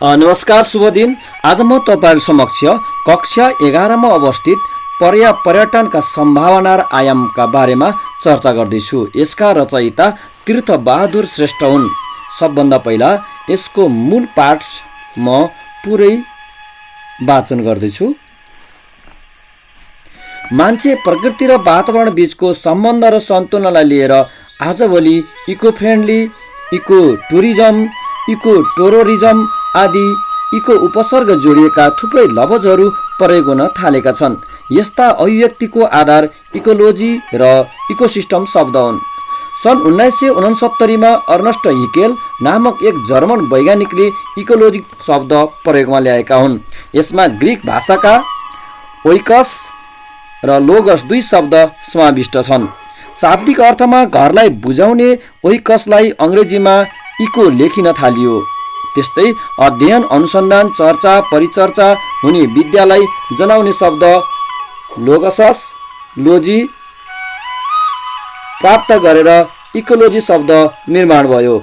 नमस्कार, शुभ दिन। आज म तपाईहरु समक्ष कक्षा 11 मा अवस्थित पर्यटनका सम्भावना र आयामका बारेमा चर्चा गर्दैछु। यसका रचयिता तीर्थ बहादुर श्रेष्ठ हुन्। सबभन्दा पहिला यसको मूल पाठ म पुरै वाचन गर्दैछु। मान्छे प्रकृति र वातावरण बीचको सम्बन्ध र सन्तुलनलाई लिएर आजभोलि eco friendly, eco tourism, eco terrorism आदि इको उपसर्ग जोडिएका थुप्रै लफजहरू प्रयोग हुन थालेका छन्। यस्ता अभिव्यक्तिको आधार इकोलोजी र इकोसिस्टम शब्द हुन्। सन् 1969 मा अर्नस्ट हिकेल नामक एक जर्मन वैज्ञानिकले इकोलोजी शब्द प्रयोगमा ल्याएका हुन्। यसमा ग्रीक भाषाका ओइकस र लोगस दुई शब्द समाविष्ट छन्। शाब्दिक अर्थमा घरलाई बुझाउने ओइकसलाई अङ्ग्रेजीमा इको लेखिन थालियो। त्यस्तै अध्ययन, अनुसन्धान, चर्चा, परिचर्चा हुने विद्यालाई जनाउने शब्द लोगसस लोजी प्राप्त गरेर इकोलोजी शब्द निर्माण भयो।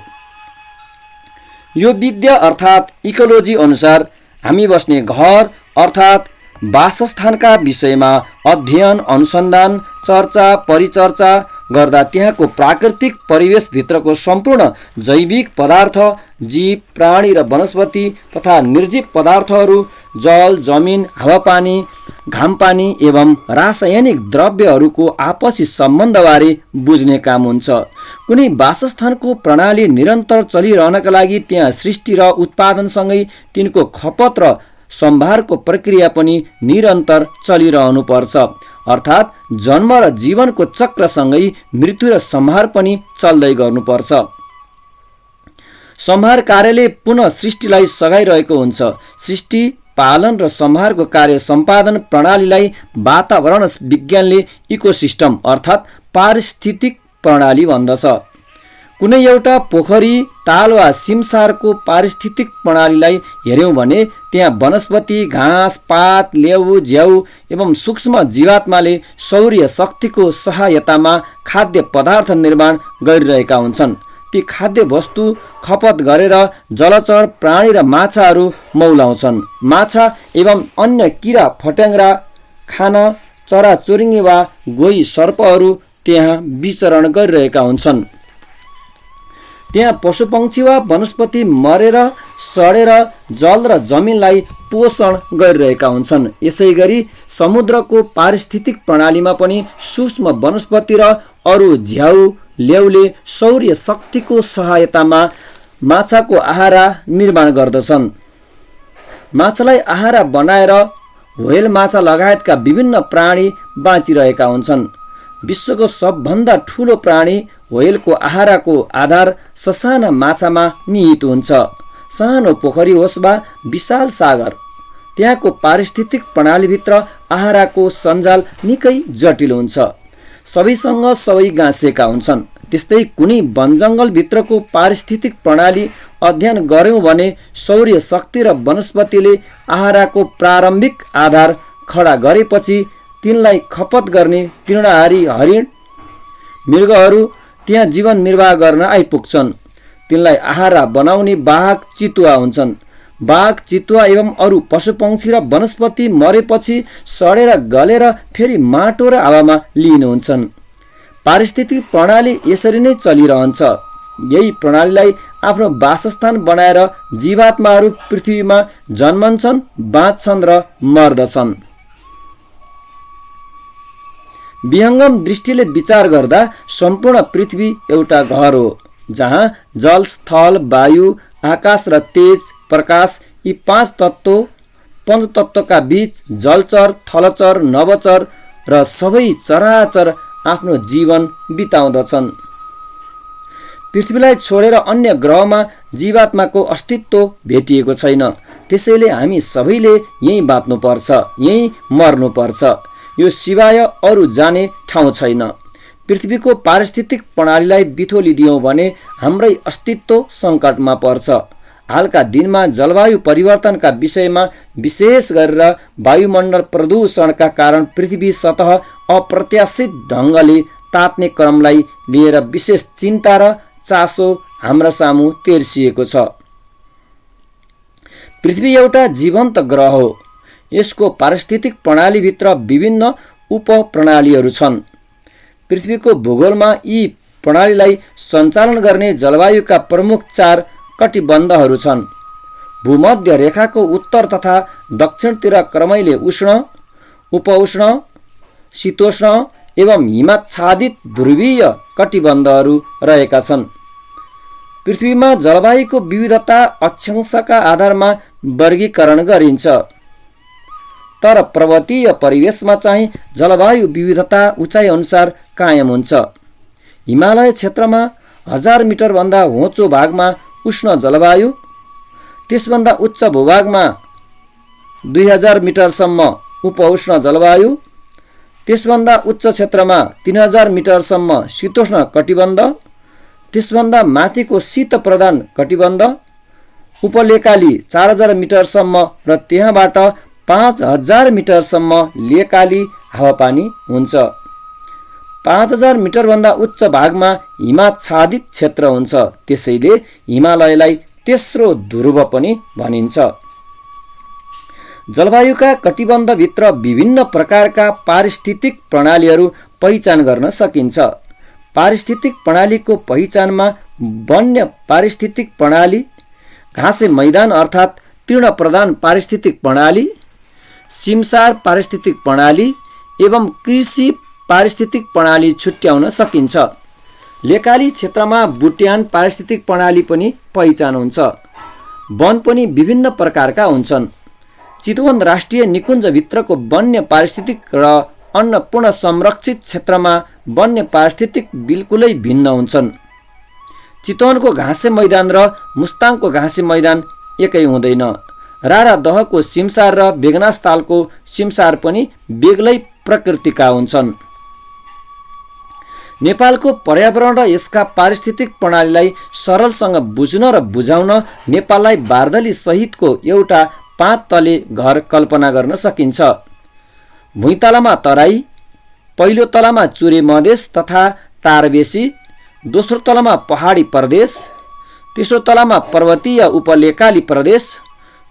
यो विद्या अर्थात् इकोलोजी अनुसार हामी बस्ने घर अर्थात् वासस्थानका विषयमा अध्ययन, अनुसन्धान, चर्चा, परिचर्चा गर्दा त्यहाँको प्राकृतिक परिवेशभित्रको सम्पूर्ण जैविक पदार्थ, जीव, प्राणी र वनस्पति तथा निर्जीव पदार्थहरू, जल, जमिन, हावापानी, घामपानी एवं रासायनिक द्रव्यहरूको आपसी सम्बन्धबारे बुझ्ने काम हुन्छ। कुनै वासस्थानको प्रणाली निरन्तर चलिरहनका लागि त्यहाँ सृष्टि र उत्पादनसँगै तिनको खपत र सम्भारको प्रक्रिया पनि निरन्तर चलिरहनु पर्छ। अर्थात् जन्म र जीवनको चक्रसँगै मृत्यु र संहार पनि चल्दै गर्नुपर्छ। संहार कार्यले पुनः सृष्टिलाई सघाइरहेको हुन्छ। सृष्टि, पालन र संहारको कार्य सम्पादन प्रणालीलाई वातावरण विज्ञानले इकोसिस्टम अर्थात् पारिस्थितिक प्रणाली भन्दछ। कुनै एउटा पोखरी, ताल वा सिमसारको पारिस्थितिक प्रणालीलाई हेर्यौं भने त्यहाँ वनस्पति, घाँस, पात, लेउ, झ्याउ एवं सूक्ष्म जीवात्माले सौर्य शक्तिको सहायतामा खाद्य पदार्थ निर्माण गरिरहेका हुन्छन्। ती खाद्य वस्तु खपत गरेर जलचर प्राणी र माछाहरू मौलाउँछन्। माछा एवं अन्य किरा फट्याङ्ग्रा खान चराचुरुङ्गी वा गोही सर्पहरू त्यहाँ विचरण गरिरहेका हुन्छन्। त्यहाँ पशुपक्षी वा वनस्पति मरेर सडेर जल र जमिनलाई पोषण गरिरहेका हुन्छन्। यसै गरी समुद्रको पारिस्थितिक प्रणालीमा पनि सूक्ष्म वनस्पति र अरू झ्याउ, लेउले सौर्य शक्तिको सहायतामा माछाको आहारा निर्माण गर्दछन्। माछालाई आहारा बनाएर व्हेल माछा लगायतका विभिन्न प्राणी बाँचिरहेका हुन्छन्। विश्वको सबभन्दा ठूलो प्राणी व्हेलको आहाराको आधार ससाना माछामा निहित हुन्छ। सानो पोखरी होस् वा विशाल सागर, त्यहाँको पारिस्थितिक प्रणालीभित्र आहाराको सञ्जाल निकै जटिल हुन्छ। सबैसँग सबै गाँसिएका हुन्छन्। त्यस्तै कुनै वनजङ्गल भित्रको पारिस्थितिक प्रणाली अध्ययन गर्यौं भने सौर्य शक्ति र वनस्पतिले आहाराको प्रारम्भिक आधार खडा गरेपछि तिनलाई खपत गर्ने तृणहारी हरिण, मृगहरू त्यहाँ जीवन निर्वाह गर्न आइपुग्छन्। तिनलाई आहारा बनाउने बाघ, चितुवा हुन्छन्। बाघ, चितुवा एवं अरू पशुपक्षी र वनस्पति मरेपछि सडेर गलेर फेरि माटो र हावामा लिइनुहुन्छन्। पारिस्थितिक प्रणाली यसरी नै चलिरहन्छ। यही प्रणालीलाई आफ्नो वासस्थान बनाएर जीवात्माहरू पृथ्वीमा जन्मन्छन्, बाँच्छन् र मर्दछन्। विहङ्गम दृष्टिले विचार गर्दा सम्पूर्ण पृथ्वी एउटा घर हो, जहाँ जल, स्थल, वायु, आकाश र तेज, प्रकाश यी पाँच पञ्चतत्त्वका बीच जलचर, थलचर, नभचर र सबै चराचर आफ्नो जीवन बिताउँदछन्। पृथ्वीलाई छोडेर अन्य ग्रहमा जीवात्माको अस्तित्व भेटिएको छैन। त्यसैले हामी सबैले यहीँ बाँच्नुपर्छ, यहीँ मर्नुपर्छ। यो सिवाय अरू जाने ठाउँ छैन। पृथ्वीको पारिस्थितिक प्रणालीलाई बिथोलिदियौँ भने हाम्रै अस्तित्व सङ्कटमा पर्छ। हालका दिनमा जलवायु परिवर्तनका विषयमा विशेष गरेर वायुमण्डल प्रदूषणका कारण पृथ्वी सतह अप्रत्याशित ढङ्गले तात्ने क्रमलाई लिएर विशेष चिन्ता र चासो हाम्रा सामु तेर्सिएको छ। पृथ्वी एउटा जीवन्त ग्रह हो। यसको पारिस्थितिक प्रणालीभित्र विभिन्न उपप्रणालीहरू छन्। पृथ्वीको भूगोलमा यी प्रणालीलाई सञ्चालन गर्ने जलवायुका प्रमुख 4 कटिबन्धहरू छन्। भूमध्य रेखाको उत्तर तथा दक्षिणतिर क्रमैले उष्ण, उपउष्ण, शीतोष्ण एवं हिमाच्छादित ध्रुवीय कटिबन्धहरू रहेका छन्। पृथ्वीमा जलवायुको विविधता अक्षांशका आधारमा वर्गीकरण गरिन्छ, तर पर्वतीय परिवेशमा चाहिँ जलवायु विविधता उचाइ अनुसार कायम हुन्छ। हिमालय क्षेत्रमा 1000 मिटरभन्दा होचो भागमा उष्ण जलवायु, त्यसभन्दा उच्च भूभागमा 2000 मिटरसम्म उपउष्ण जलवायु, त्यसभन्दा उच्च क्षेत्रमा 3000 मिटरसम्म शीतोष्ण कटिबन्ध, त्यसभन्दा माथिको शीत प्रधान कटिबन्ध, उपलेकाली 4000 मिटरसम्म र त्यहाँबाट 5000 मिटरसम्म लेकाली हावापानी हुन्छ। 5000 मिटरभन्दा उच्च भागमा हिमाच्छादित क्षेत्र हुन्छ, त्यसैले हिमालयलाई तेस्रो ध्रुव पनि भनिन्छ। जलवायुका कटिबन्धभित्र विभिन्न प्रकारका पारिस्थितिक प्रणालीहरू पहिचान गर्न सकिन्छ। पारिस्थितिक प्रणालीको पहिचानमा वन्य पारिस्थितिक प्रणाली, घाँसे मैदान अर्थात् तृण प्रधान पारिस्थितिक प्रणाली, सिमसार पारिस्थितिक प्रणाली एवं कृषि पारिस्थितिक प्रणाली छुट्याउन सकिन्छ। लेकाली क्षेत्रमा बुट्यान पारिस्थितिक प्रणाली पनि पहिचान हुन्छ। वन पनि विभिन्न प्रकारका हुन्छन्। चितवन राष्ट्रिय निकुञ्जभित्रको वन्य पारिस्थितिक र अन्नपूर्ण संरक्षित क्षेत्रमा वन्य पारिस्थितिक बिल्कुलै भिन्न हुन्छन्। चितवनको घाँसे मैदान र मुस्ताङको घाँसे मैदान एकै हुँदैन। रारा दहको सिमसार र बेगनास तालको सिमसार पनि बेग्लै प्रकृतिका हुन्छन्। नेपालको पर्यावरण र यसका पारिस्थितिक प्रणालीलाई सरलसँग बुझ्न र बुझाउन नेपाललाई बार्दली सहितको एउटा 5 तले घर कल्पना गर्न सकिन्छ। भुइँतलामा तराई, पहिलो तलामा चुरे मधेस तथा टारबेसी, दोस्रो तलामा पहाडी प्रदेश, तेस्रो तलामा पर्वतीय उपलेकाली प्रदेश,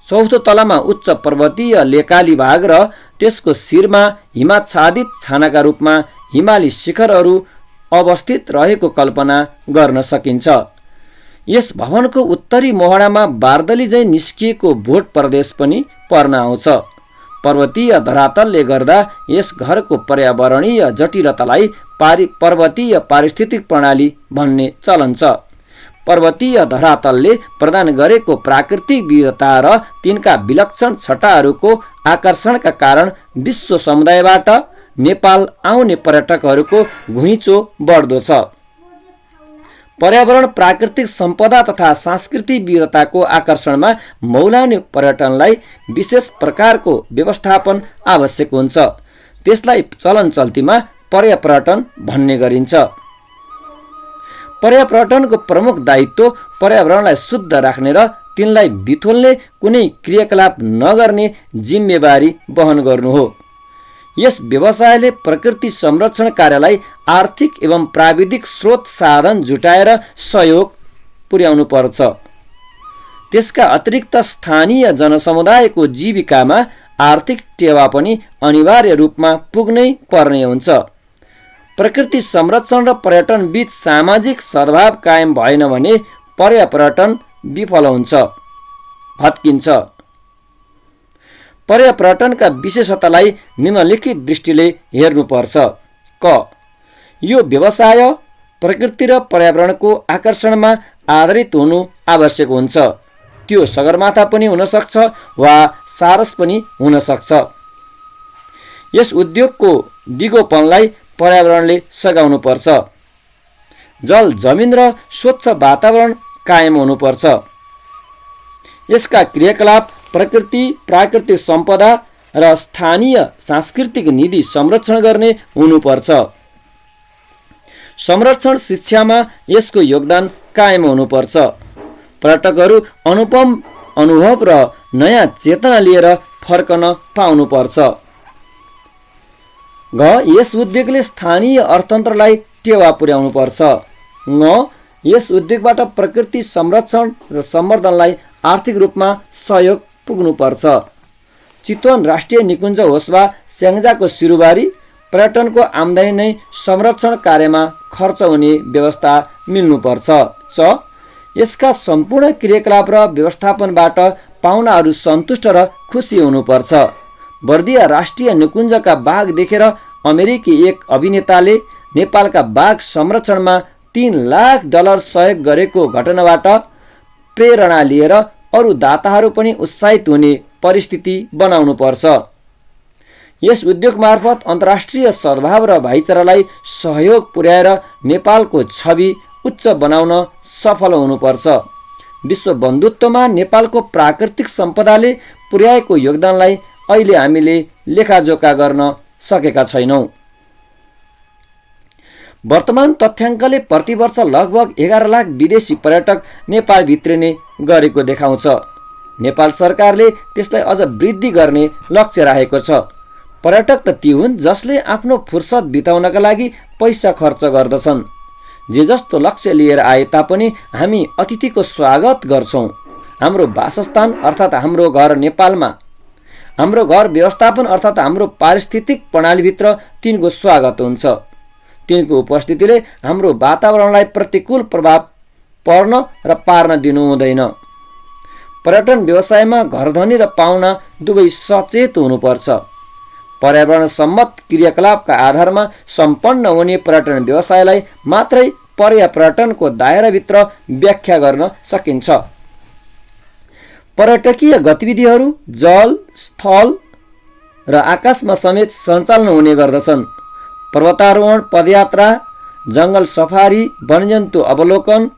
चौथो तलामा उच्च पर्वतीय लेकाली भाग र त्यसको शिरमा हिमाच्छादित छानाका रूपमा हिमाली शिखरहरू अवस्थित रहेको कल्पना गर्न सकिन्छ। यस भवनको उत्तरी मोहडामा बार्दली झैं निस्किएको भोट प्रदेश पनि पर्न आउँछ। पर्वतीय धरातलले गर्दा यस घरको पर्यावरणीय जटिलतालाई पर्वतीय पारिस्थितिक प्रणाली भन्ने चलन छ। पर्वतीय धरातलले प्रदान गरेको प्राकृतिक विविधता र तिनका विलक्षण छटाहरूको आकर्षणका कारण विश्व समुदायबाट नेपाल आउने पर्यटकहरूको घुइँचो बढ्दो छ। पर्यावरण, प्राकृतिक सम्पदा तथा सांस्कृतिक विविधताको आकर्षणमा मौलाउने पर्यटनलाई विशेष प्रकारको व्यवस्थापन आवश्यक हुन्छ। त्यसलाई चलन चल्तीमा पर्यापर्यटन भन्ने गरिन्छ। पर्यापर्यटनको प्रमुख दायित्व पर्यावरणलाई शुद्ध राख्ने र तिनलाई बिथोल्ने कुनै क्रियाकलाप नगर्ने जिम्मेवारी वहन गर्नु हो। यस व्यवसायले प्रकृति संरक्षण कार्यलाई आर्थिक एवं प्राविधिक स्रोत साधन जुटाएर सहयोग पुर्याउनु पर्छ। त्यसका अतिरिक्त स्थानीय जनसमुदायको जीविकामा आर्थिक टेवा पनि अनिवार्य रूपमा पुग्नै पर्ने हुन्छ। प्रकृति संरक्षण र पर्यटन बीच सामाजिक सद्भाव कायम भएन भने पर्यापर्यटन विफल हुन्छ, भत्किन्छ। पर्यापर्यटनका विशेषतालाई निम्नलिखित दृष्टिले हेर्नुपर्छ। क, यो व्यवसाय प्रकृति र पर्यावरणको आकर्षणमा आधारित हुनु आवश्यक हुन्छ। त्यो सगरमाथा पनि हुन सक्छ वा सारस पनि हुन सक्छ। यस उद्योगको दिगोपनलाई पर्यावरणले सघाउनु पर्छ। जल, जमिन र स्वच्छ वातावरण कायम हुनुपर्छ। यसका क्रियाकलाप प्रकृति, प्राकृतिक सम्पदा र स्थानीय सांस्कृतिक निधि संरक्षण गर्ने हुनुपर्छ। संरक्षण शिक्षामा यसको योगदान कायम हुनुपर्छ। पर्यटकहरू अनुपम अनुभव र नयाँ चेतना लिएर फर्कन पाउनुपर्छ। घ, यस उद्योगले स्थानीय अर्थतन्त्रलाई टेवा पुर्याउनुपर्छ। ङ, यस उद्योगबाट प्रकृति संरक्षण र सम्वर्धनलाई आर्थिक रूपमा सहयोग पुग्नुपर्छ। चितवन राष्ट्रिय निकुञ्ज होस् वा स्याङ्जाको सिरुबारी, पर्यटनको आम्दानी नै संरक्षण कार्यमा खर्च हुने व्यवस्था मिल्नुपर्छ। यसका सम्पूर्ण क्रियाकलाप र व्यवस्थापनबाट पाहुनाहरू सन्तुष्ट र खुसी हुनुपर्छ। बर्दिया राष्ट्रिय निकुञ्जका बाघ देखेर अमेरिकी एक अभिनेताले नेपालका बाघ संरक्षणमा $3 लाख सहयोग गरेको घटनाबाट प्रेरणा लिएर अरू दाताहरू पनि उत्साहित हुने परिस्थिति बनाउनुपर्छ। यस उद्योग मार्फत अन्तर्राष्ट्रिय सद्भाव र भाइचारालाई सहयोग पुर्याएर नेपालको छवि उच्च बनाउन सफल हुनुपर्छ। विश्व बन्धुत्वमा नेपालको प्राकृतिक सम्पदाले पुर्याएको योगदानलाई अहिले हामीले लेखाजोखा गर्न सकेका छैनौँ। वर्तमान तथ्याङ्कले प्रतिवर्ष लगभग 11 लाख विदेशी पर्यटक नेपाल भित्रिने गरेको देखाउँछ। नेपाल सरकारले त्यसलाई अझ वृद्धि गर्ने लक्ष्य राखेको छ। पर्यटक त ती हुन् जसले आफ्नो फुर्सद बिताउनका लागि पैसा खर्च गर्दछन्। जे जस्तो लक्ष्य लिएर आए तापनि हामी अतिथिको स्वागत गर्छौँ। हाम्रो वासस्थान अर्थात् हाम्रो घर नेपालमा, हाम्रो घर व्यवस्थापन अर्थात् हाम्रो पारिस्थितिक प्रणालीभित्र तिनको स्वागत हुन्छ। तिनको उपस्थितिले हाम्रो वातावरणलाई प्रतिकूल प्रभाव पर्न र पार्न दिनु हुँदैन। पर्यटन व्यवसायमा घरधनी र पाहुना दुवै सचेत हुनुपर्छ। पर्यावरण सम्मत क्रियाकलापका आधारमा सम्पन्न हुने पर्यटन व्यवसायलाई मात्रै पर्यटनको दायराभित्र व्याख्या गर्न सकिन्छ। पर्यटकीय गतिविधिहरू जल, स्थल र आकाशमा समेत सञ्चालन हुने गर्दछन्। पर्वतारोहण, पदयात्रा, जङ्गल सफारी, वन्यजन्तु अवलोकन,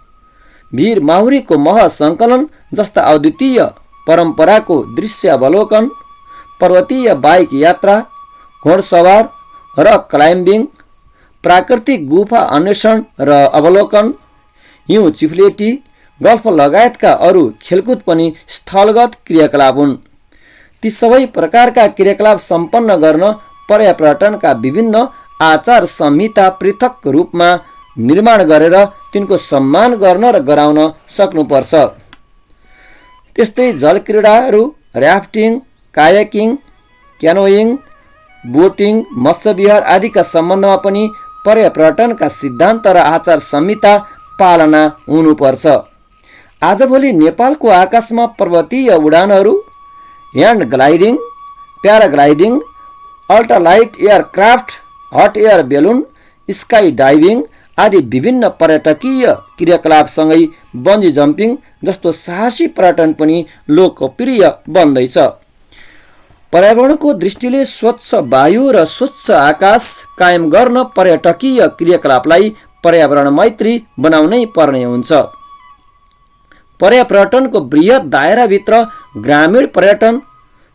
वीर माहुरीको मह सङ्कलन जस्ता अद्वितीय परम्पराको दृश्य अवलोकन, पर्वतीय बाइक यात्रा, घोडसवार, रक क्लाइम्बिङ, प्राकृतिक गुफा अन्वेषण र अवलोकन, हिउँ चिफ्लेटी, गल्फ लगायतका अरू खेलकुद पनि स्थलगत क्रियाकलाप हुन्। ती सबै प्रकारका क्रियाकलाप सम्पन्न गर्न पर्यटनका विभिन्न आचार संहिता पृथक रूपमा निर्माण गरेर तिनको सम्मान गर्न र गराउन सक्नुपर्छ। त्यस्तै जलक्रीडाहरू, र्याफ्टिङ, कायाकिङ, क्यानोइङ, बोटिङ, मत्स्यविहार आदिका सम्बन्धमा पनि पर्यटनका सिद्धान्त र आचार संहिता पालना हुनुपर्छ। आजभोलि नेपालको आकाशमा पर्वतीय उडानहरू, hand gliding, paragliding, ultralight aircraft, hot air balloon, sky diving आदि विभिन्न पर्यटकीय क्रियाकलापसँगै बन्जी जम्पिङ जस्तो साहसी पर्यटन पनि लोकप्रिय बन्दैछ। पर्यावरणको दृष्टिले स्वच्छ वायु र स्वच्छ आकाश कायम गर्न पर्यटकीय क्रियाकलापलाई पर्यावरण मैत्री बनाउनै पर्ने हुन्छ। पर्यटनको बृहत दायराभित्र ग्रामीण पर्यटन,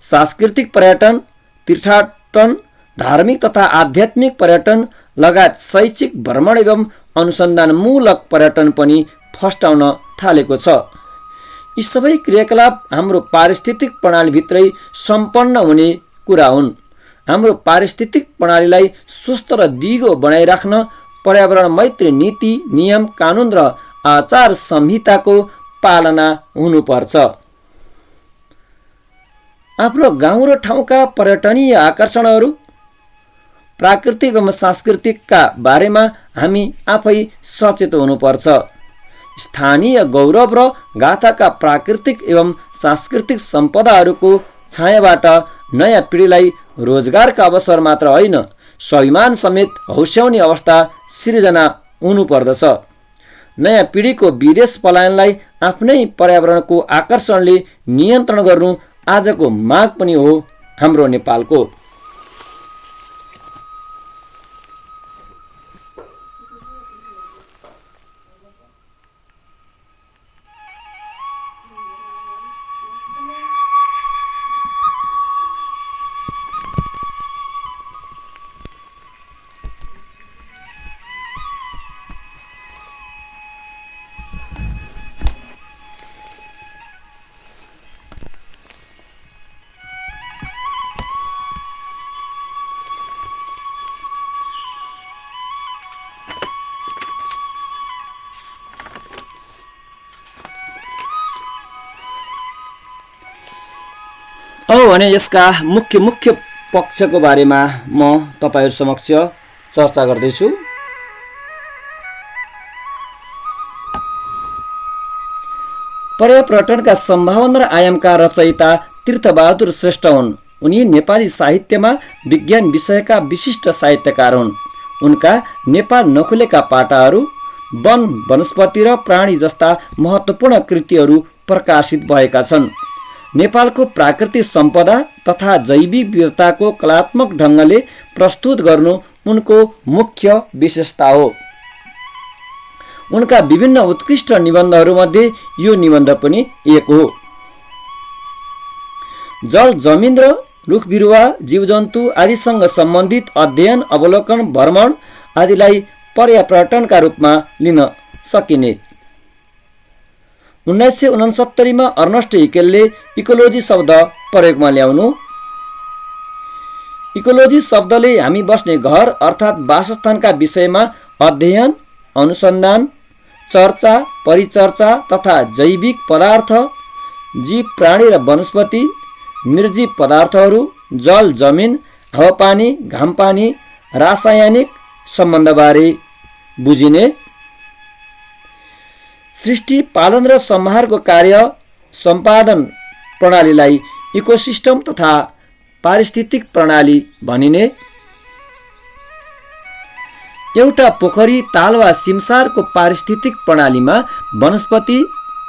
सांस्कृतिक पर्यटन, तीर्थाटन, धार्मिक तथा आध्यात्मिक पर्यटन लगायत शैक्षिक भ्रमण एवं अनुसन्धानमूलक पर्यटन पनि फस्टाउन थालेको छ। यी सबै क्रियाकलाप हाम्रो पारिस्थितिक प्रणालीभित्रै सम्पन्न हुने कुरा हुन्। हाम्रो पारिस्थितिक प्रणालीलाई स्वस्थ र दिगो बनाइराख्न पर्यावरण मैत्री नीति, नियम, कानुन र आचार संहिताको पालना हुनुपर्छ। आफ्नो गाउँ र ठाउँका पर्यटनीय आकर्षणहरू, प्राकृतिक एवं सांस्कृतिकका बारेमा हामी आफै सचेत हुनुपर्छ। स्थानीय गौरव र गाथाका प्राकृतिक एवं सांस्कृतिक सम्पदाहरूको छायाबाट नयाँ पिँढीलाई रोजगारका अवसर मात्र होइन, स्वाभिमान समेत हौस्याउने अवस्था सिर्जना हुनुपर्दछ। नयाँ पिँढीको विदेश पलायनलाई आफ्नै पर्यावरणको आकर्षणले नियन्त्रण गर्नु आजको माग पनि हो हाम्रो नेपालको। अब भने यसका मुख्य मुख्य पक्षको बारेमा म तपाईहरु समक्ष चर्चा गर्दैछु। पर्यटनका सम्भावना र आयामका रचयिता तीर्थबहादुर श्रेष्ठ हुन्। उनी नेपाली साहित्यमा विज्ञान विषयका विशिष्ट साहित्यकार हुन्। उनका नेपाल नखुलेका पाटाहरू, वन वनस्पति र प्राणी जस्ता महत्त्वपूर्ण कृतिहरू प्रकाशित भएका छन्। नेपालको प्राकृतिक सम्पदा तथा जैविक विविधताको कलात्मक ढङ्गले प्रस्तुत गर्नु उनको मुख्य विशेषता हो। उनका विभिन्न उत्कृष्ट निबन्धहरूमध्ये यो निबन्ध पनि एक हो। जल जमिन र रुख बिरुवा जीवजन्तु आदिसँग सम्बन्धित अध्ययन, अवलोकन, भ्रमण आदिलाई पर्यटनका रूपमा लिन सकिने। 1969 मा अर्नस्ट हिकेलले इकोलोजी शब्द प्रयोगमा ल्याउनु। इकोलोजी शब्दले हामी बस्ने घर अर्थात् वासस्थानका विषयमा अध्ययन, अनुसन्धान, चर्चा, परिचर्चा तथा जैविक पदार्थ, जीव प्राणी र वनस्पति, निर्जीव पदार्थहरू, जल जमिन, हावापानी, घामपानी, रासायनिक सम्बन्धबारे बुझिने। सृष्टि पालन र संहारको कार्य सम्पादन प्रणालीलाई इकोसिस्टम तथा पारिस्थितिक प्रणाली भनिने। एउटा पोखरी, ताल वा सिमसारको पारिस्थितिक प्रणालीमा वनस्पति,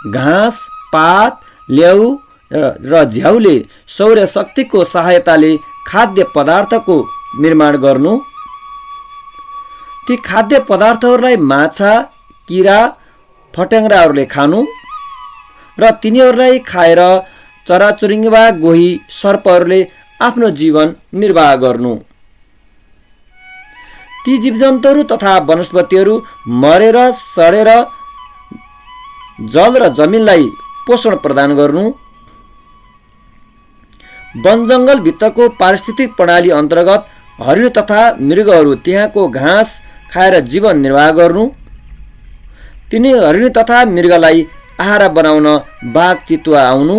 घाँस, पात, ल्याउ र झ्याउले सौर्य शक्तिको सहायताले खाद्य पदार्थको निर्माण गर्नु। ती खाद्य पदार्थहरूलाई माछा, किरा, फट्याङ्ग्राहरूले खानु र तिनीहरूलाई खाएर चराचुरुङ्गी, गोही, सर्पहरूले आफ्नो जीवन निर्वाह गर्नु। ती जीवजन्तुहरू तथा वनस्पतिहरू मरेर सडेर जल र जमिनलाई पोषण प्रदान गर्नु। वन जङ्गल भित्रको पारिस्थितिक प्रणाली अन्तर्गत हरिण तथा मृगहरू त्यहाँको घाँस खाएर जीवन निर्वाह गर्नु। तिनी हरिण तथा मृगलाई आहार बनाउन बाघ, चितुवा आउनु।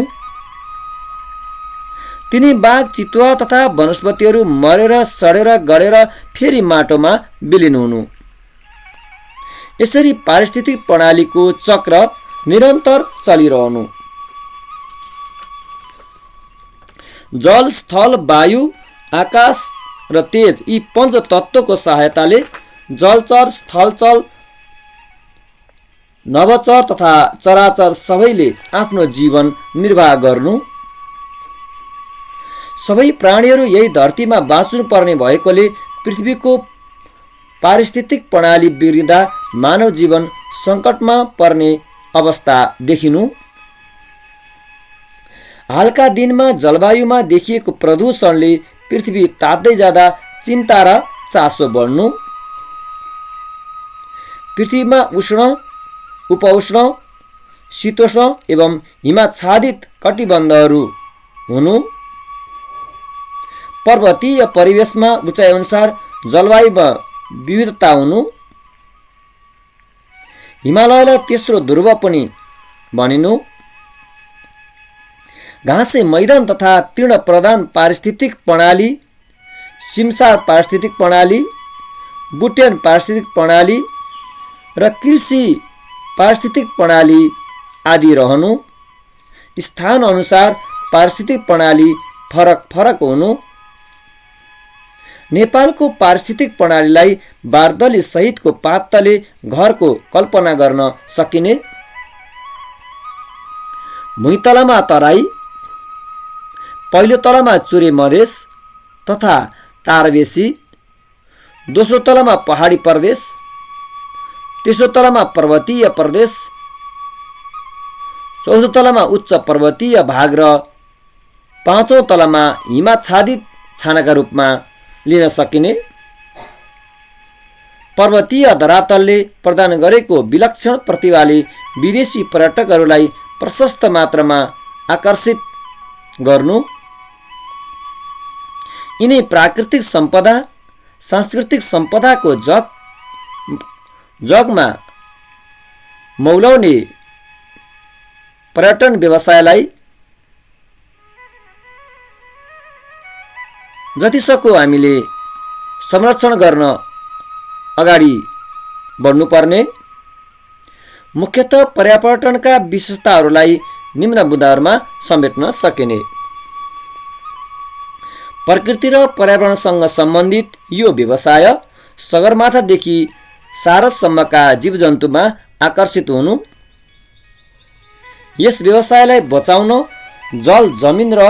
तिनी बाघ, चितुवा तथा वनस्पतिहरू मरेर सडेर गडेर फेरि माटोमा विलिन हुनु। यसरी पारिस्थितिक प्रणालीको चक्र निरन्तर चलिरहनु। जल, स्थल, वायु, आकाश र तेज यी पञ्च तत्त्वको सहायताले जलचर, स्थलचर, नभचर तथा चराचर सबैले आफ्नो जीवन निर्वाह गर्नु। सबै प्राणीहरू यही धरतीमा बाँच्नु पर्ने भएकोले पृथ्वीको पारिस्थितिक प्रणाली बिग्रिँदा मानव जीवन सङ्कटमा पर्ने अवस्था देखिनु। हालका दिनमा जलवायुमा देखिएको प्रदूषणले पृथ्वी तात्दै जाँदा चिन्ता र चासो बढ्नु। पृथ्वीमा उष्ण, उपउष्ण, शीतोष्ण एवं हिमाच्छादित कटिबन्धहरू हुनु। पर्वतीय परिवेशमा उचाइ अनुसार जलवायुमा विविधता हुनु। हिमालयलाई तेस्रो ध्रुव पनि भनिनु। घाँसे मैदान तथा तृण प्रधान पारिस्थितिक प्रणाली, सिमसार पारिस्थितिक प्रणाली, बुट्यान पारिस्थितिक प्रणाली र कृषि पारिस्थितिक प्रणाली आदि रहनु। स्थान अनुसार पारिस्थितिक प्रणाली फरक फरक हुनु। नेपालको पारिस्थितिक प्रणालीलाई बारदली सहितको पातले घरको कल्पना गर्न सकिने। भुइँतलामा तराई, पहिलो तलामा चुरे मधेस तथा टारबेसी, दोस्रो तलामा पहाडी प्रदेश, तेस्रो तलामा पर्वतीय प्रदेश, चौथो तलामा उच्च पर्वतीय भाग र पाँचौं तलामा हिमाच्छादित छानाका रूपमा लिन सकिने। पर्वतीय धरातलले प्रदान गरेको विलक्षण प्रतिभाले विदेशी पर्यटकहरूलाई प्रशस्त मात्रामा आकर्षित गर्नु। यिनै प्राकृतिक सम्पदा, सांस्कृतिक सम्पदाको जगमा मौलाउने पर्यटन व्यवसायलाई जतिसक्दो हामीले संरक्षण गर्न अगाडि बढ्नुपर्ने। मुख्यतः पर्यावरणका विशेषताहरूलाई निम्न मुद्दाहरूमा समेट्न सकिने। प्रकृति र पर्यावरणसँग सम्बन्धित यो व्यवसाय सगरमाथादेखि सारससम्मका जीवजन्तुमा आकर्षित हुनु, यस व्यवसायलाई बचाउन जल, जमिन र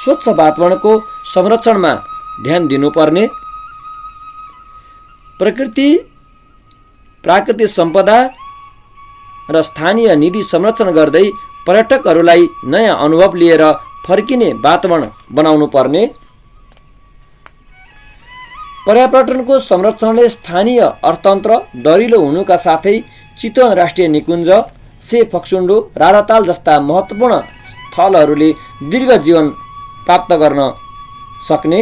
स्वच्छ वातावरणको संरक्षणमा ध्यान दिनुपर्ने, प्राकृतिक सम्पदा र स्थानीय निधि संरक्षण गर्दै पर्यटकहरूलाई नयाँ अनुभव लिएर फर्किने वातावरण बनाउनु पर्ने। पर्यावरणको संरक्षणले स्थानीय अर्थतन्त्र दरिलो हुनुका साथै चितवन राष्ट्रिय निकुञ्ज, से फक्सुन्डो, राराताल जस्ता महत्त्वपूर्ण स्थलहरूले दीर्घ जीवन प्राप्त गर्न सक्ने।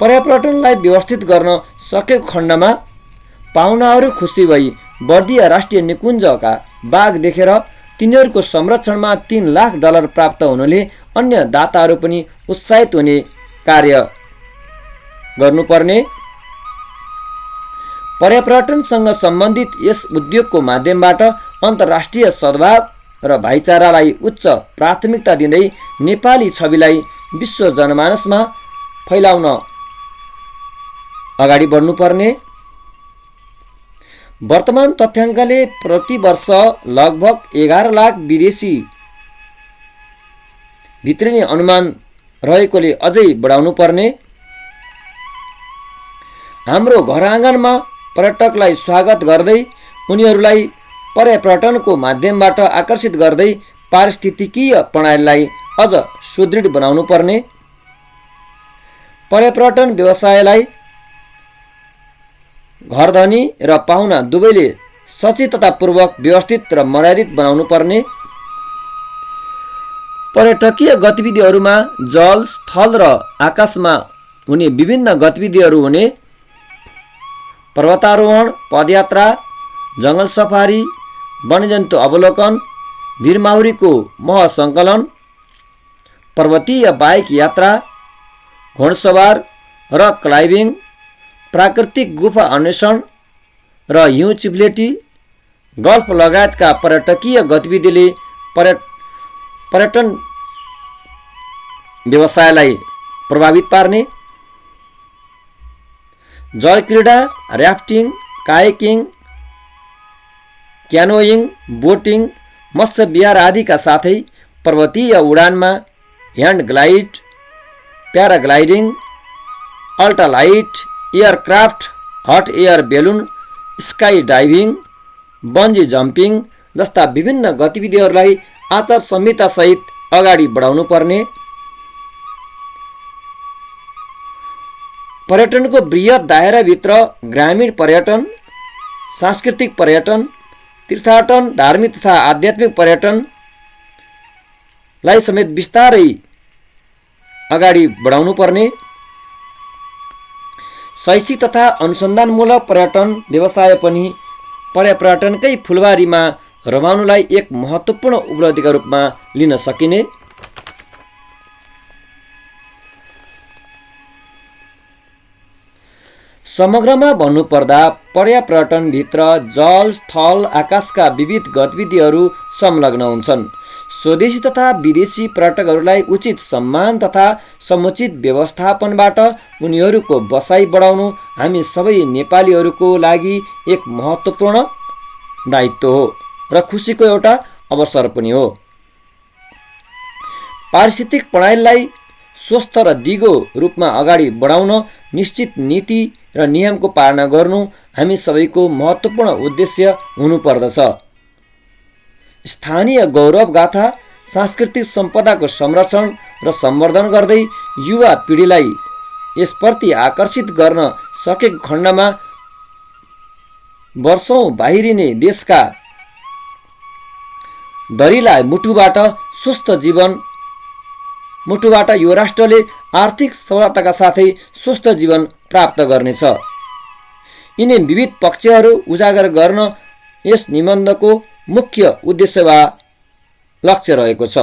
पर्यावरणलाई व्यवस्थित गर्न सकेको खण्डमा पाहुनाहरू खुसी भई बर्दिया राष्ट्रिय निकुञ्जका बाघ देखेर तिनीहरूको संरक्षणमा $3 लाख प्राप्त हुनुले अन्य दाताहरू पनि उत्साहित हुने कार्य गर्नुपर्ने। पर्यावरणसँग सम्बन्धित यस उद्योगको माध्यमबाट अन्तर्राष्ट्रिय सद्भाव र भाइचारालाई उच्च प्राथमिकता दिँदै नेपाली छविलाई विश्व जनमानसमा फैलाउन अगाडि बढ्नुपर्ने। वर्तमान तथ्याङ्कले प्रति वर्ष लगभग 11 लाख विदेशी भित्रिने अनुमान रहेकोले अझै बढाउनु पर्ने। हाम्रो घर आँगनमा पर्यटकलाई स्वागत गर्दै उनीहरूलाई पर्यावरणको माध्यमबाट आकर्षित गर्दै पारिस्थितिकीय प्रणालीलाई अझ सुदृढ बनाउनु पर्ने। पर्यावरण व्यवसायलाई घरधनी र पाहुना दुवैले सचेततापूर्वक व्यवस्थित र मर्यादित बनाउनु पर्ने। पर्यटकीय गतिविधिहरूमा जल, स्थल र आकाशमा हुने विभिन्न गतिविधिहरू हुने, पर्वतारोहण, पदयात्रा, जङ्गल सफारी, वन्यजन्तु अवलोकन, भिरमाहुरीको महसङ्कलन, पर्वतीय बाइक यात्रा, घोडसवार, रक क्लाइम्बिङ, प्राकृतिक गुफा अन्वेषण र हिउँ चिप्लेटी, गल्फ लगायतका पर्यटकीय गतिविधिले पर्यटन व्यवसायलाई प्रभावित पार्ने। जलक्रीडा, र्याफ्टिङ, कायाकिङ, क्यानोइङ, बोटिङ, मत्स्य विहार आदिका साथै पर्वतीय उडानमा hand glide, paragliding, ultralight aircraft, hot air balloon, sky diving, bungee jumping जस्ता विभिन्न गतिविधिहरूलाई आचार संहिता सहित अगाडि बढाउनु पर्ने। पर्यटनको बृहत दायराभित्र ग्रामीण पर्यटन, सांस्कृतिक पर्यटन, तीर्थाटन, धार्मिक तथा आध्यात्मिक पर्यटनलाई समेत बिस्तारै अगाडि बढाउनु पर्ने। शैक्षिक तथा अनुसन्धानमूलक पर्यटन व्यवसाय पनि पर्यटनकै फुलबारीमा रमाउनुलाई एक महत्त्वपूर्ण उपलब्धिका रूपमा लिन सकिने। समग्रमा भन्नुपर्दा पर्यावरणभित्र जल, स्थल, आकाशका विविध गतिविधिहरू संलग्न हुन्छन्। स्वदेशी तथा विदेशी पर्यटकहरूलाई उचित सम्मान तथा समुचित व्यवस्थापनबाट उनीहरूको बसाइ बढाउनु हामी सबै नेपालीहरूको लागि एक महत्त्वपूर्ण दायित्व हो र खुसीको एउटा अवसर पनि हो। पारिस्थितिक प्रणालीलाई स्वस्थ र दिगो रूपमा अगाडि बढाउन निश्चित नीति र नियमको पालना गर्नु हामी सबैको महत्त्वपूर्ण उद्देश्य हुनुपर्दछ। स्थानीय गौरव गाथा, सांस्कृतिक सम्पदाको संरक्षण र सम्वर्धन गर्दै युवा पिँढीलाई यसप्रति आकर्षित गर्न सकेको खण्डमा वर्षौं बाहिरिने देशका दरिला मुटुबाट यो राष्ट्रले आर्थिक सफलताका साथै स्वस्थ जीवन प्राप्त गर्नेछ। यिनै विविध पक्षहरू उजागर गर्न यस निबन्धको मुख्य उद्देश्य वा लक्ष्य रहेको छ।